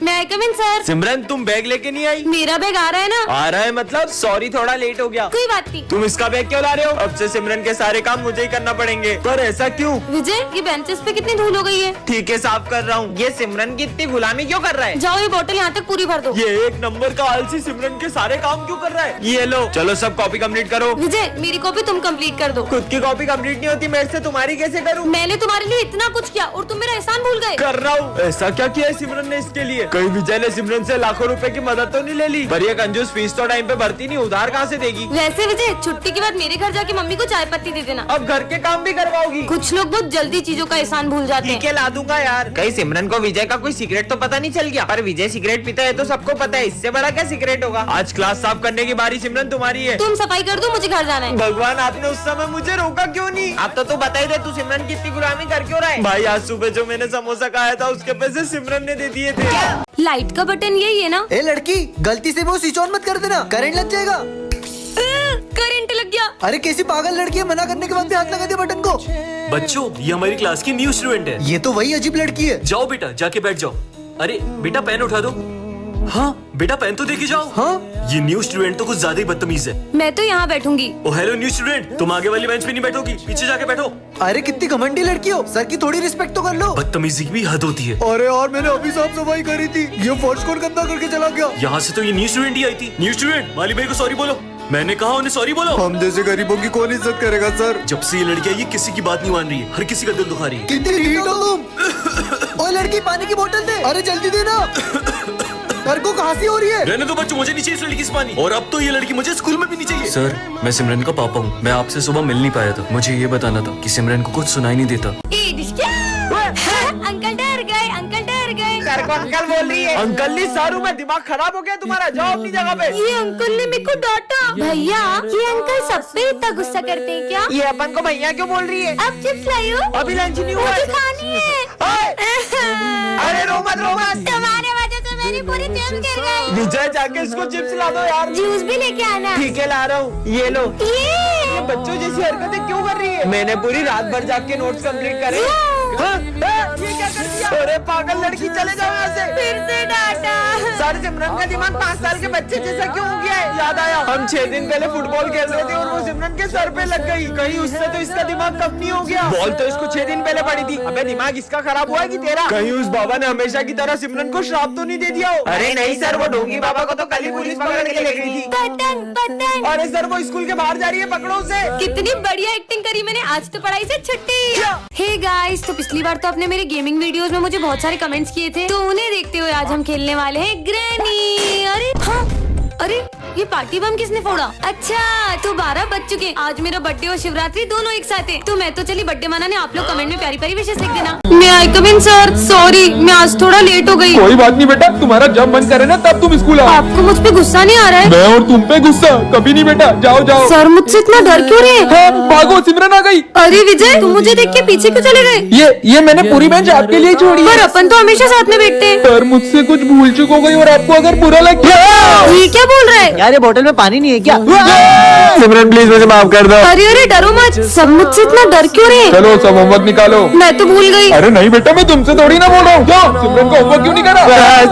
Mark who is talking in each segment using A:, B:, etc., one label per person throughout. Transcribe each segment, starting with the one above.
A: मैं आई कम इन सर।
B: सिमरन तुम बैग लेके नहीं आई?
A: मेरा बैग आ रहा है ना।
B: आ रहा है मतलब? सॉरी थोड़ा लेट हो गया।
A: कोई बात नहीं।
B: तुम इसका बैग क्यों ला रहे हो? अब से सिमरन के सारे काम मुझे ही करना पड़ेंगे। पर ऐसा क्यों?
A: विजय ये बेंचेस पे कितनी धूल हो गई है।
B: ठीक है साफ कर रहा हूँ। ये सिमरन की इतनी गुलामी क्यों कर रहा है?
A: जाओ ये बोतल यहाँ तक पूरी भर दो।
B: ये एक नंबर का आलसी सिमरन के सारे काम क्यों कर रहा है? ये लो चलो सब कॉपी कंप्लीट करो।
A: विजय मेरी कॉपी तुम कंप्लीट कर दो।
B: खुद की कॉपी कंप्लीट नहीं होती मेरे से, तुम्हारी कैसे करूँ?
A: मैंने तुम्हारे लिए इतना कुछ किया और तुम मेरा एहसान भूल गए।
B: कर रहा हूँ। ऐसा क्या किया है सिमरन ने इसके लिए? कहीं विजय ने सिमरन से लाखों रुपए की मदद तो नहीं ले ली? पर ये कंजूस फीस तो टाइम पे भरती नहीं, उधार कहाँ से देगी?
A: वैसे विजय छुट्टी के बाद मेरे घर जाके मम्मी को चाय पत्ती दे देना।
B: अब घर के काम भी करवाओगी?
A: कुछ लोग बहुत जल्दी चीजों का एहसान भूल जाते हैं।
B: ठीक है ला दूंगा यार। कहीं सिमरन को विजय का कोई सीक्रेट तो पता नहीं चल गया? पर विजय सिगरेट पीता है तो सबको पता है, इससे बड़ा क्या सीक्रेट होगा? आज क्लास साफ करने की बारी सिमरन तुम्हारी है।
A: तुम सफाई कर दो, मुझे घर जाना है।
B: भगवान आपने उस समय मुझे रोका क्यों नहीं? अब तो तू बता ही दे, तू सिमरन की इतनी गुलामी कर क्यों रहा है? भाई आज सुबह जो मैंने समोसा खाया था उसके पैसे सिमरन ने दे दिए थे।
A: लाइट का बटन यही है ना?
C: ए लड़की गलती से वो स्विच ऑन मत कर देना, करंट लग जाएगा।
A: करंट लग गया।
C: अरे कैसी पागल लड़की है, मना करने के बाद भी हाथ लगा दिया बटन को।
D: बच्चों ये हमारी क्लास की न्यू स्टूडेंट है।
C: ये तो वही अजीब लड़की है।
D: जाओ बेटा जाके बैठ जाओ। अरे बेटा पेन उठा दो। हाँ बेटा पेन तो देके जाओ।
C: हाँ
D: ये न्यू स्टूडेंट तो कुछ ज्यादा ही बदतमीज है।
A: मैं तो यहाँ बैठूंगी।
D: ओ हेलो न्यू स्टूडेंट, तुम आगे वाली बेंच पे नहीं बैठोगी, पीछे जाके बैठो।
C: अरे कितनी घमंडी लड़की हो, सर की थोड़ी रिस्पेक्ट तो कर लो।
D: बदतमीजी की भी हद होती है।
C: अरे और मैंने अभी साफ सफाई करी थी, ये फर्श कौन गंदा करके चला गया।
D: यहाँ से तो ये न्यू स्टूडेंट ही आई थी। न्यू स्टूडेंट माली भाई को सॉरी बोलो। मैंने कहा उन्हें सॉरी बोलो।
C: हम जैसे गरीबों की कौन इज्जत करेगा सर।
D: जब से ये लड़की आई है किसी की बात नहीं मान रही है, हर किसी का दिल दुखा रही है।
C: कितनी ढीठ हो तुम। ओए लड़की पानी की बोतल दे। अरे जल्दी देना, सर को खांसी हो रही है।
D: रहने दो बच्चों, मुझे नहीं चाहिए इस लड़की से पानी। और अब तो ये लड़की मुझे स्कूल में भी नहीं चाहिए। सर मैं सिमरन का पापा हूँ, मैं आपसे सुबह मिल नहीं पाया था। मुझे ये बताना था कि सिमरन को कुछ सुनाई नहीं देता।
A: अंकल डर गए, अंकल डर गए।
B: सर को अंकल बोल रही है? अंकल नहीं सारू, में दिमाग खराब हो गया तुम्हारा, जाओ अपनी जगह पे।
A: ये अंकल ने मेरे को डांटा। भैया ये अंकल सब पे इतना गुस्सा करते हैं क्या?
B: ये अपन को भैया क्यों बोल रही है?
A: अब चिप्स लाई हो?
B: अभी लंच नहीं हुआ
A: मुझे
B: है।
A: खानी है।
B: अरे रो मत रो मत।
A: तुम्हारे वजह से मेरी पूरी जेब गिर गई।
B: विजय जाके इसको चिप्स ला दो यार।
A: जूस भी लेके आना।
B: ठीक है ला रहा हूँ, ये लो। ये बच्चों जैसी हरकतें क्यों कर रही है? मैंने पूरी रात भर जाग के नोट्स कंप्लीट करे। हाँ, ये क्या कर दिया? अरे पागल लड़की, चले जाओ यहाँ से।
A: फिर से डांटा।
B: सर सिमरन का दिमाग 5 साल के बच्चे जैसा क्यों हो गया है? याद आया हम 6 दिन पहले फुटबॉल खेल रहे थे और वो सिमरन के सर पे लग गई। कहीं उससे तो इसका दिमाग कम नहीं हो गया? बॉल तो इसको 6 दिन पहले पड़ी थी। अबे दिमाग इसका खराब हुआ है कि तेरा? कहीं उस बाबा ने हमेशा की तरह सिमरन को श्राप तो नहीं दे दिया हो? अरे नहीं सर, वो ढोंगी बाबा को तो कल ही पुलिस पकड़ के ले गई थी।
A: पतंग पतंग।
B: अरे सर वो स्कूल के बाहर जा रही है, पकड़ो उसे।
A: कितनी बढ़िया एक्टिंग करी मैंने, आज तो पढ़ाई से छुट्टी। हे गाइस, तो पिछली बार तो आपने मेरे गेमिंग वीडियोस में मुझे बहुत सारे कमेंट्स किए थे, तो उन्हें देखते हुए आज हम खेलने वाले हैं ग्रैनी। अरे हाँ, अरे ये पार्टी बम किसने फोड़ा? अच्छा तो 12 बज चुके। आज मेरा बर्थडे और शिवरात्रि दोनों एक साथ है, तो मैं तो चली बर्थडे मनाने। आप लोग कमेंट में प्यारी प्यारी विशेष लिख देना। मैं आई कम इन सर, सॉरी मैं आज थोड़ा लेट हो गई।
E: कोई बात नहीं बेटा, तुम्हारा जब मन करे ना तब तुम स्कूल आओ।
A: आपको मुझ पे गुस्सा नहीं आ रहा है?
E: मैं और तुम पे गुस्सा कभी नहीं बेटा, जाओ जाओ।
A: सर मुझसे इतना डर क्यों रहे हैं?
E: हाँ, भागो सिमरन आ गई।
A: अरे विजय तुम मुझे देख के पीछे क्यों चले गए?
E: ये मैंने पूरी बेंच आपके लिए छोड़ी
A: पर
E: है।
A: अपन तो हमेशा साथ में बैठते हैं।
E: सर मुझसे कुछ भूल चूक हो गई और आपको अगर बुरा लग गया।
A: ये क्या बोल रहा है?
C: यार ये बोतल में पानी नहीं है क्या?
B: सिमरन प्लीज मुझे माफ कर दो।
A: अरे डरो मत, सब मुझसे इतना डर क्यों रहे हैं?
E: चलो सब होमवर्क निकालो।
A: मैं तो भूल गई।
E: अरे नहीं बेटा, मैं तुमसे थोड़ी ना बोल रहा हूँ। जाओ, सिमरन को होमवर्क क्यों नहीं करा?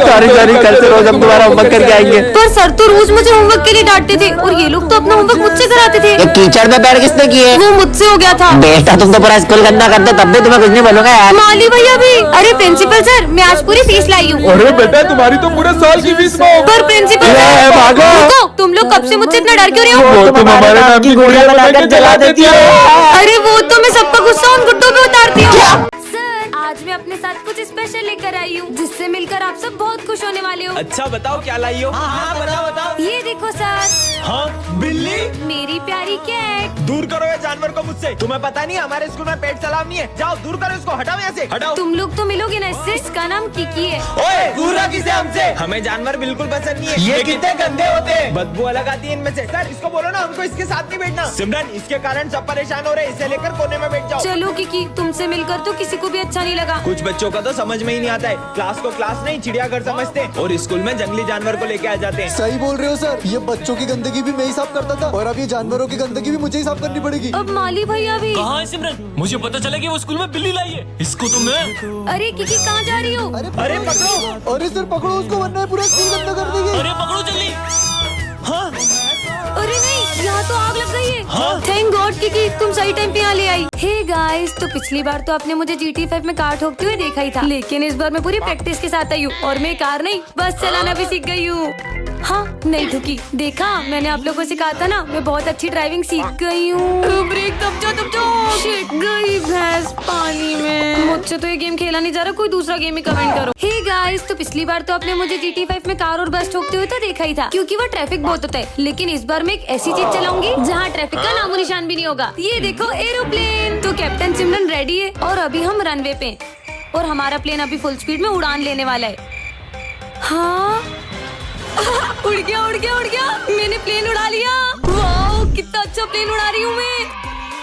B: सॉरी कल से रोज हम तुम्हारा होमवर्क करके आएंगे।
A: पर सर तो रोज मुझे होमवर्क के लिए डांटते थे और ये लोग तो अपना होमवर्क मुझसे कराते थे।
F: कीचड़ में पैर किसने किए?
A: वो मुझसे हो गया था।
F: बेटा तुम तो पूरा स्कूल गंदा करते, तब भी तुम्हें कुछ नहीं बोलूंगा यार।
A: माली भैया भी। अरे प्रिंसिपल सर मैं आज पूरी फीस लाई हूँ।
E: अरे बेटा तुम्हारी तो पूरे साल की फीस माफ।
A: पर प्रिंसिपल सर
E: भागो।
A: रुको, तुम लोग कब से मुझसे इतना डर क्यों रहे हो?
E: वो तुम हमारे नाम की गोलियां बनाकर जला देती है।
A: अरे वो तो मैं सबका गुस्सा उन गुड्डों पे उतारती हूँ। सर आज मैं अपने साथ कुछ स्पेशल लेकर आई हूँ, जिससे मिलकर आप सब बहुत खुश होने वाले हो।
B: अच्छा बताओ क्या लाई हो? हाँ बताओ।
A: ये देखो सर,
B: हाँ बिल्ली?
A: मेरी प्यारी कैट।
B: दूर करो ये जानवर को मुझसे। तुम्हें पता नहीं हमारे स्कूल में पेट सलाम नहीं है। जाओ दूर करो इसको, हटाओ यहाँ से, हटाओ।
A: तुम लोग तो मिलोगे ना इससे। इसका नाम किकी है।
B: ओए दूर रख इसे हमसे, हमें जानवर बिल्कुल पसंद नहीं है। ये कितने गंदे होते हैं, बदबू अलग आती है इनमें से। सर इसको बोलो ना हमको इसके साथ नहीं बैठना। सिमरन इसके कारण सब परेशान हो रहे हैं, इसे लेकर कोने में बैठ जाओ।
A: चलो किकी, तुमसे मिलकर तो किसी को भी अच्छा नहीं लगा।
B: कुछ बच्चों का तो समझ में ही नहीं आता है, क्लास को क्लास नहीं चिड़ियाघर समझते हैं और स्कूल में जंगली जानवर को लेके आ जाते हैं।
C: सही बोल रहे हो सर, ये बच्चों की गंदगी भी मैं ही साफ करता था और अब ये जानवरों की गंदगी भी मुझे ही साफ करनी पड़ेगी।
A: अब माली भैया भी।
D: कहाँ है सिमरन? मुझे पता चला कि वो स्कूल में बिल्ली लाई है। इसको तो मैं।
A: अरे किकी कहाँ जा रही हो?
B: अरे पकड़ो।
C: अरे टीचर पकड़ो उसको वरना ये पूरा स्कूल गंदा कर देगी।
D: अरे पकड़ो जल्दी। हाँ
A: अरे नहीं, यहाँ तो आग लग गई है। थैंक गॉड कि तुम सही टाइम पे यहाँ ले आई। हे गाइस, तो पिछली बार तो आपने मुझे GTA 5 में कार ठोकते हुए देखा ही था, लेकिन इस बार मैं पूरी प्रैक्टिस के साथ आई हूँ और मैं कार नहीं बस चलाना भी सीख गई हूँ। हाँ नहीं ठुकी, देखा मैंने आप लोगों को सिखाया था ना, मैं बहुत अच्छी ड्राइविंग सीख गई हूँ। ब्रेक दब जा शिट, गई भैंस पानी में। मुझसे तो ये गेम खेला नहीं जा रहा, कोई दूसरा गेम ही कमेंट करो। हे गाइस, तो पिछली बार तो आपने मुझे GTA 5 में कार और बस ठोकते हुए तो देखा ही था, क्योंकि वो ट्रैफिक बहुत होता है। लेकिन इस बार मैं एक ऐसी चीज चलाऊंगी जहाँ ट्रैफिक का नामो निशान भी नहीं होगा। ये देखो एरोप्लेन। तो कैप्टन सिमरन रेडी है और अभी हम रनवे पे और हमारा प्लेन अभी फुल स्पीड में उड़ान लेने वाला है। हाँ उड़ गया उड़ गया उड़ गया, मैंने प्लेन उड़ा लिया। वाओ कितना अच्छा प्लेन उड़ा रही हूँ मैं।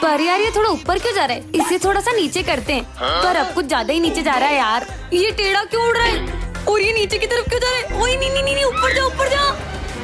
A: पर यार ये थोड़ा ऊपर क्यों जा रहा है, इसे थोड़ा सा नीचे करते हैं। पर अब कुछ ज्यादा ही नीचे जा रहा है यार, ये टेढ़ा क्यों उड़ रहा है और ये नीचे की तरफ क्यों जा रहा है। ओए नहीं नहीं नहीं ऊपर जा ऊपर जा।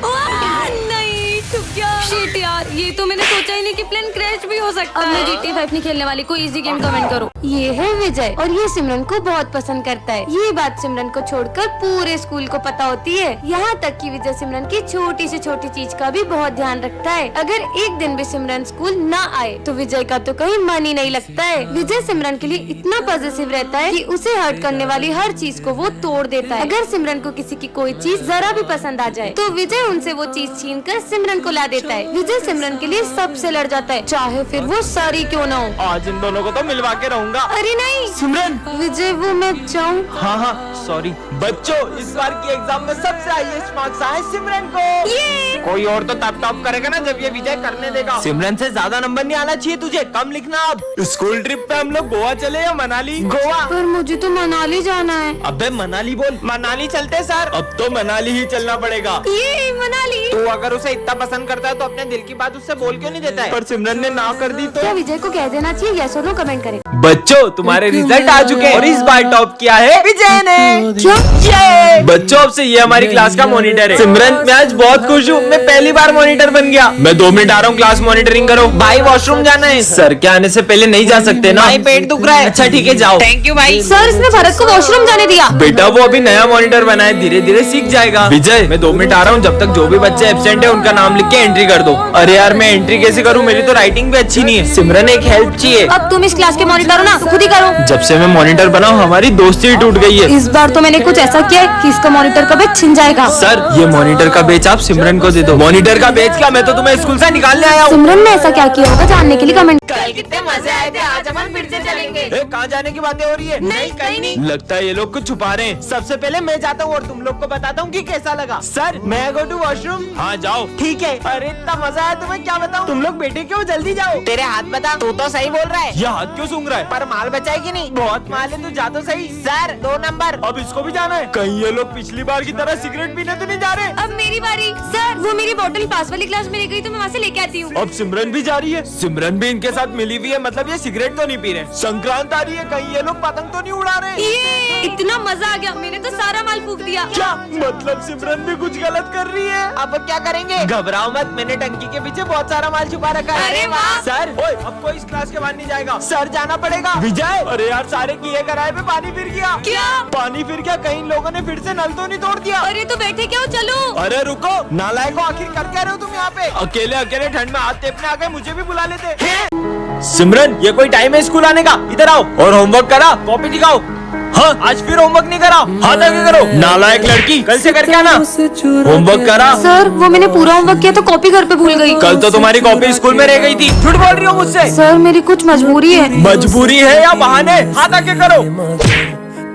A: नहीं ठुक गया। शिट यार, ये तो मैंने सोचा ही नहीं कि प्लेन क्रैश भी हो सकता है। अब मैं GTA 5 नहीं खेलने वाली, कोई इजी गेम कमेंट करो। ये है विजय और ये सिमरन को बहुत पसंद करता है। ये बात सिमरन को छोड़कर पूरे स्कूल को पता होती है, यहाँ तक कि विजय सिमरन की छोटी से छोटी चीज का भी बहुत ध्यान रखता है। अगर एक दिन भी सिमरन स्कूल न आए तो विजय का तो कहीं मन ही नहीं लगता है। विजय सिमरन के लिए इतना पॉजिटिव रहता है कि उसे हर्ट करने वाली हर चीज को वो तोड़ देता है। अगर सिमरन को किसी की कोई चीज जरा भी पसंद आ जाए तो विजय उनसे वो चीज छीन कर सिमरन को ला देता है। विजय सिमरन के लिए सबसे लड़ जाता है, चाहे फिर वो सारी क्यों ना हो।
B: आज इन दोनों को तो मिलवा के रहूंगा।
A: अरे नहीं
B: सिमरन।
A: विजय, वो मैं जाऊँ।
B: हाँ सॉरी बच्चों, इस बार की एग्जाम में सबसे हाईएस्ट मार्क्स आए सिमरन को। कोई और तो तब टॉप करेगा ना जब ये विजय करने देगा। सिमरन से ज्यादा नंबर नहीं आना चाहिए तुझे, कम लिखना। अब स्कूल ट्रिप पे हम लोग गोवा चले या मनाली? गोवा।
A: पर मुझे तो मनाली जाना है।
B: अबे मनाली बोल, मनाली चलते सर। अब तो मनाली ही चलना पड़ेगा।
A: ये मनाली।
B: तू अगर उसे इतना पसंद करता है तो अपने दिल की बात उससे बोल क्यों नहीं देता है? पर सिमरन ने ना कर दी तो
A: क्या विजय को कह देना चाहिए? यस और नो कमेंट करें।
B: बच्चों तुम्हारे रिजल्ट आ चुके हैं और इस बार टॉप किया है विजय ने।
A: क्या?
B: ये बच्चों अब से ये हमारी क्लास का मॉनिटर है। सिमरन मैं आज बहुत खुश हूँ, मैं पहली बार मॉनिटर बन गया। मैं 2 मिनट आ रहा हूँ, क्लास मॉनिटरिंग करो। भाई वॉशरूम जाना है। सर के आने से पहले नहीं जा सकते ना? भाई पेट दुख रहा है। अच्छा ठीक है जाओ। थैंक यू भाई।
A: सर इसने भरत को वॉशरूम जाने दिया।
B: बेटा वो अभी नया मॉनिटर बना है, धीरे धीरे सीख जाएगा। विजय मैं 2 मिनट आ रहा हूँ, जब तक जो भी बच्चे एब्सेंट है उनका नाम लिख के एंट्री कर दो। अरे यार मैं एंट्री कैसे करूँ, मेरी तो राइटिंग भी अच्छी नहीं है। सिमरन एक हेल्प चाहिए।
A: अब तुम इस क्लास के मॉनिटर हो ना, तो खुद ही करो।
B: जब से मैं मॉनिटर बना हूँ हमारी दोस्ती ही टूट गई है।
A: इस बार तो मैंने कुछ ऐसा किया है कि इसका मॉनिटर का बैच छिन जाएगा।
B: सर ये मॉनिटर का बैच आप सिमरन को दे दो। मॉनिटर का बैच क्या, मैं तो तुम्हें स्कूल से निकालने आया हूँ।
A: सिमरन ने ऐसा क्या किया होगा जानने के लिए कमेंट।
B: कल कितने मजे आए थे, आज हम फिर से चलेंगे। कहाँ जाने की बातें हो रही है?
A: नहीं, कहीं नहीं।
B: लगता है ये लोग कुछ छुपा रहे हैं। सबसे पहले मैं जाता हूँ और तुम लोग को बताता हूँ कि कैसा लगा। सर मैं गो टू वॉशरूम। हाँ जाओ। ठीक है। अरे इतना मजा आया तुम्हें क्या बताऊँ। तुम लोग बेटे क्यों, जल्दी जाओ। तेरे हाथ बता, तू तो सही बोल रहा है। ये हाथ क्यों सूंघ रहा है? पर माल बचाएगी नहीं? बहुत माल है, तू जा तो सही। Sir 2 number. अब इसको भी जाना है? कहीं ये लोग पिछली बार की तरह सिगरेट पीने तो नहीं जा रहे?
A: अब मेरी बारी। सर वो मेरी बोतल पास वाली क्लास में रह गई तो मैं वहाँ से लेके आती हूँ।
B: अब सिमरन भी जा रही है। सिमरन भी इनके साथ मिली हुई है, मतलब ये सिगरेट तो नहीं पी रहे। संक्रांत आ रही है, कहीं ये लोग पतंग तो नहीं उड़ा रहे?
A: ये इतना मजा आ गया, मैंने तो सारा माल फूक दिया।
B: क्या मतलब सिमरन भी कुछ गलत कर रही है? अब क्या करेंगे? घबराओ मत, मैंने टंकी के पीछे बहुत सारा माल छुपा रखा है।
A: अरे वाह।
B: सर ओए अब कोई इस क्लास के बाहर नहीं जाएगा। सर जाना पड़ेगा। विजय अरे यार सारे किए कराए पे पानी फिर गया।
A: क्या
B: पानी फिर गया? कहीं लोगों ने फिर से नल तो नहीं तोड़ दिया?
A: अरे तो बैठे क्या हो, चलो।
B: अरे रुको, नालायको आखिर कर क्या रहे हो तुम यहाँ पे? अकेले अकेले ठंड में हाथ टेपने आ गए, मुझे भी बुला लेते। सिमरन ये कोई टाइम है स्कूल आने का? इधर आओ। और होमवर्क करा? कॉपी दिखाओ। हाँ आज फिर होमवर्क नहीं करा? हाथ आगे करो। नालायक लड़की, कल से करके आना। होमवर्क करा?
A: सर वो मैंने पूरा होमवर्क किया तो कॉपी घर पे भूल गई।
B: कल तो तुम्हारी कॉपी स्कूल में रह गई थी। झूठ बोल रही हो मुझसे?
A: सर मेरी कुछ मजबूरी है।
B: मजबूरी है या बहाने? हाथ आगे करो।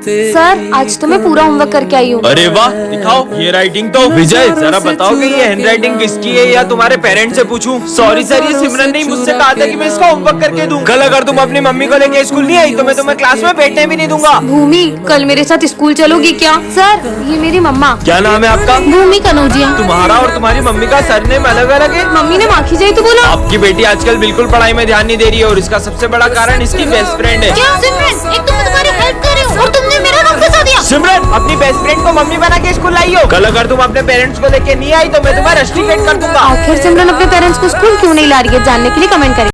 A: सर आज तो मैं पूरा होमवर्क करके आई हूँ।
B: अरे वाह दिखाओ ये राइटिंग तो। विजय जरा बताओगे ये हैंड राइटिंग किसकी है या तुम्हारे पेरेंट्स से पूछूं? सॉरी सर ये सिमरन ने मुझसे कहा था कि मैं इसका होमवर्क करके दूं। कल अगर तुम अपनी मम्मी को लेके स्कूल नहीं आई तो मैं तुम्हें क्लास में बैठने भी नहीं दूंगा।
A: भूमि कल मेरे साथ स्कूल चलोगी क्या? सर ये मेरी मम्मा।
B: क्या नाम है आपका?
A: भूमि कनौजिया।
B: तुम्हारा और तुम्हारी मम्मी का सरनेम अलग अलग है?
A: मम्मी ने माखी जाई तो बोला।
B: आपकी बेटी आजकल बिल्कुल पढ़ाई में ध्यान नहीं दे रही है और इसका सबसे बड़ा कारण इसकी बेस्ट फ्रेंड है।
A: क्या सिमरन, एक तो मैं तुम्हारी हेल्प कर रही हूँ और तुमने मेरा नाम फंसा दिया।
B: सिमरन अपनी बेस्ट फ्रेंड को मम्मी बना के स्कूल लाई हो। कल अगर तुम अपने पेरेंट्स को लेके नहीं आई तो मैं तुम्हारा रस्टिकेट कर दूंगा।
A: आखिर सिमरन अपने पेरेंट्स को स्कूल क्यों नहीं ला रही है जानने के लिए कमेंट करें।